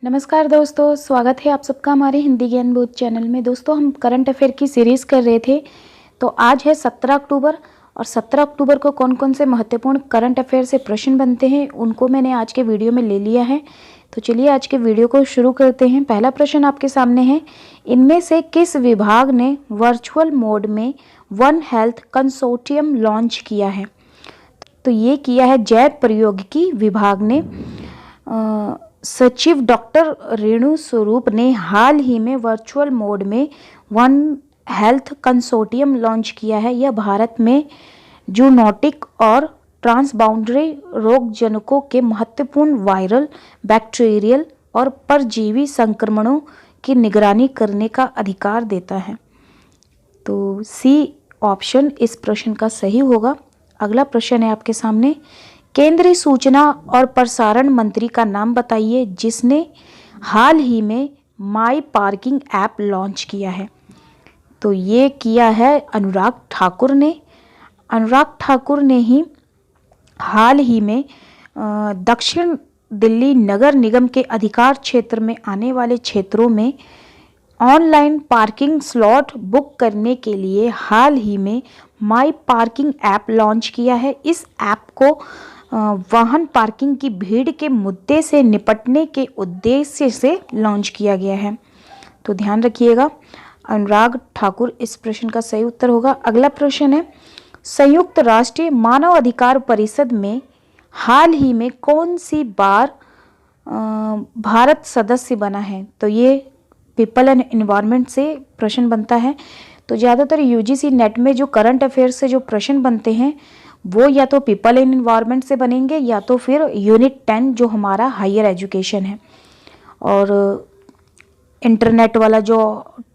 नमस्कार दोस्तों, स्वागत है आप सबका हमारे हिंदी ज्ञान बोध चैनल में। दोस्तों, हम करंट अफेयर की सीरीज़ कर रहे थे। तो आज है 17 अक्टूबर और 17 अक्टूबर को कौन कौन से महत्वपूर्ण करंट अफेयर से प्रश्न बनते हैं उनको मैंने आज के वीडियो में ले लिया है। तो चलिए आज के वीडियो को शुरू करते हैं। पहला प्रश्न आपके सामने है, इनमें से किस विभाग ने वर्चुअल मोड में वन हेल्थ कंसोर्टियम लॉन्च किया है? तो ये किया है जैव प्रौद्योगिकी विभाग ने। सचिव डॉक्टर रेणु स्वरूप ने हाल ही में वर्चुअल मोड में वन हेल्थ कंसोर्टियम लॉन्च किया है। यह भारत में जूनोटिक और ट्रांसबाउंडरी रोगजनकों के महत्वपूर्ण वायरल, बैक्टीरियल और परजीवी संक्रमणों की निगरानी करने का अधिकार देता है। तो सी ऑप्शन इस प्रश्न का सही होगा। अगला प्रश्न है आपके सामने, केंद्रीय सूचना और प्रसारण मंत्री का नाम बताइए जिसने हाल ही में माई पार्किंग ऐप लॉन्च किया है। तो ये किया है अनुराग ठाकुर ने। अनुराग ठाकुर ने ही हाल ही में दक्षिण दिल्ली नगर निगम के अधिकार क्षेत्र में आने वाले क्षेत्रों में ऑनलाइन पार्किंग स्लॉट बुक करने के लिए हाल ही में माई पार्किंग ऐप लॉन्च किया है। इस ऐप को वाहन पार्किंग की भीड़ के मुद्दे से निपटने के उद्देश्य से लॉन्च किया गया है। तो ध्यान रखिएगा, अनुराग ठाकुर इस प्रश्न का सही उत्तर होगा। अगला प्रश्न है, संयुक्त राष्ट्र मानव अधिकार परिषद में हाल ही में कौन सी बार भारत सदस्य बना है? तो ये पीपल एंड एनवायरनमेंट से प्रश्न बनता है। तो ज़्यादातर यूजीसी नेट में जो करंट अफेयर से जो प्रश्न बनते हैं वो या तो पीपल एंड एनवायरनमेंट से बनेंगे या तो फिर यूनिट 10 जो हमारा हायर एजुकेशन है, और इंटरनेट वाला जो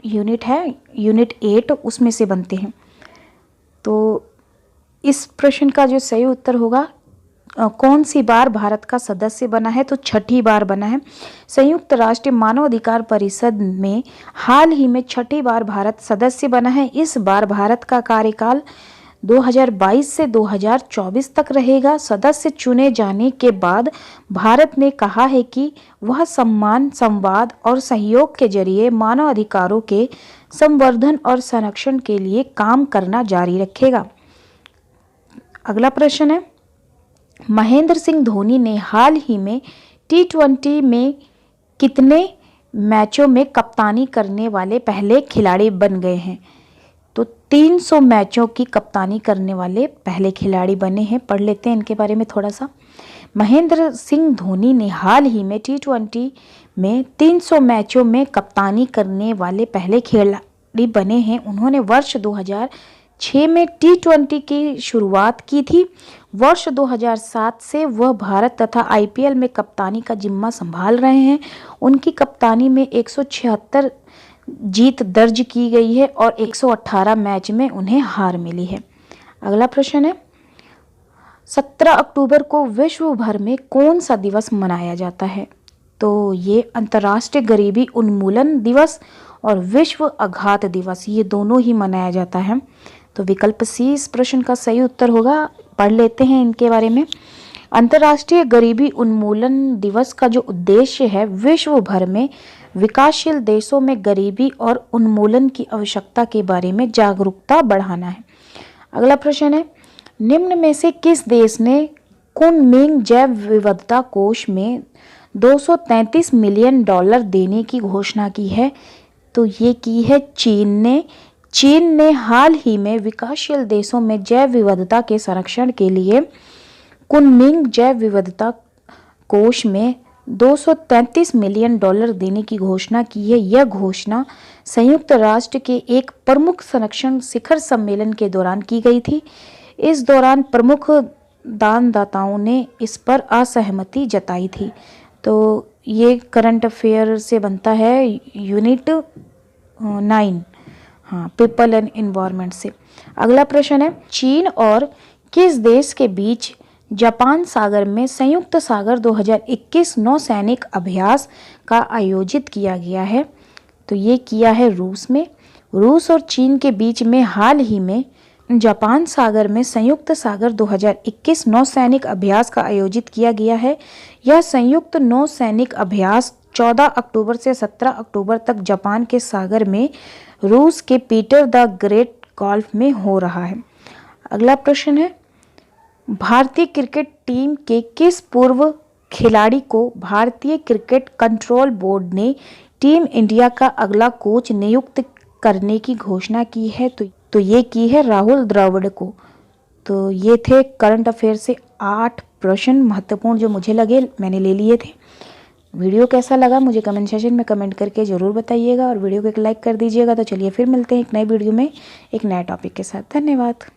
यूनिट है यूनिट 8 उसमें से बनते हैं। तो इस प्रश्न का जो सही उत्तर होगा, कौन सी बार भारत का सदस्य बना है? तो छठी बार बना है। संयुक्त राष्ट्र मानव अधिकार परिषद में हाल ही में छठी बार भारत सदस्य बना है। इस बार भारत का कार्यकाल 2022 से 2024 तक रहेगा। सदस्य चुने जाने के बाद भारत ने कहा है कि वह सम्मान, संवाद और सहयोग के जरिए मानव अधिकारों के संवर्धन और संरक्षण के लिए काम करना जारी रखेगा। अगला प्रश्न है, महेंद्र सिंह धोनी ने हाल ही में T20 में कितने मैचों में कप्तानी करने वाले पहले खिलाड़ी बन गए हैं? तो 300 मैचों की कप्तानी करने वाले पहले खिलाड़ी बने हैं। पढ़ लेते हैं इनके बारे में थोड़ा सा। महेंद्र सिंह धोनी ने हाल ही में T20 में 300 मैचों में कप्तानी करने वाले पहले खिलाड़ी बने हैं। उन्होंने वर्ष 2006 में T20 की शुरुआत की थी। वर्ष 2007 से वह भारत तथा IPL में कप्तानी का जिम्मा संभाल रहे हैं। उनकी कप्तानी में 176 जीत दर्ज की गई है और 118 मैच में उन्हें हार मिली है। अगला प्रश्न है, 17 अक्टूबर को विश्व भर में कौन सा दिवस मनाया जाता है? तो ये अंतर्राष्ट्रीय गरीबी उन्मूलन दिवस और विश्व आघात दिवस, ये दोनों ही मनाया जाता है। तो विकल्प सी इस प्रश्न का सही उत्तर होगा। पढ़ लेते हैं इनके बारे में। अंतर्राष्ट्रीय गरीबी उन्मूलन दिवस का जो उद्देश्य है विश्व भर में विकासशील देशों में गरीबी और उन्मूलन की आवश्यकता के बारे में जागरूकता बढ़ाना है। अगला प्रश्न है, निम्न में से किस देश ने कुनमिंग जैव विविधता कोष में $233 मिलियन देने की घोषणा की है? तो ये की है चीन ने। चीन ने हाल ही में विकासशील देशों में जैव विविधता के संरक्षण के लिए कुनमिंग जैव विविधता कोष में $233 मिलियन देने की घोषणा की है। यह घोषणा संयुक्त राष्ट्र के एक प्रमुख संरक्षण शिखर सम्मेलन के दौरान की गई थी। इस दौरान प्रमुख दानदाताओं ने इस पर असहमति जताई थी। तो ये करंट अफेयर से बनता है यूनिट 9, हाँ, पीपल एंड एनवायरनमेंट से। अगला प्रश्न है, चीन और किस देश के बीच जापान सागर में संयुक्त सागर 2021 नौसैनिक अभ्यास का आयोजित किया गया है? तो ये किया है रूस में। रूस और चीन के बीच में हाल ही में जापान सागर में संयुक्त सागर 2021 नौसैनिक अभ्यास का आयोजित किया गया है। यह संयुक्त नौसैनिक अभ्यास 14 अक्टूबर से 17 अक्टूबर तक जापान के सागर में रूस के पीटर द ग्रेट गोल्फ में हो रहा है। अगला प्रश्न है, भारतीय क्रिकेट टीम के किस पूर्व खिलाड़ी को भारतीय क्रिकेट कंट्रोल बोर्ड ने टीम इंडिया का अगला कोच नियुक्त करने की घोषणा की है? तो ये की है राहुल द्रविड़ को। तो ये थे करंट अफेयर से 8 प्रश्न महत्वपूर्ण जो मुझे लगे, मैंने ले लिए थे। वीडियो कैसा लगा मुझे कमेंट सेक्शन में कमेंट करके ज़रूर बताइएगा और वीडियो को एक लाइक कर दीजिएगा। तो चलिए फिर मिलते हैं एक नए वीडियो में एक नए टॉपिक के साथ। धन्यवाद।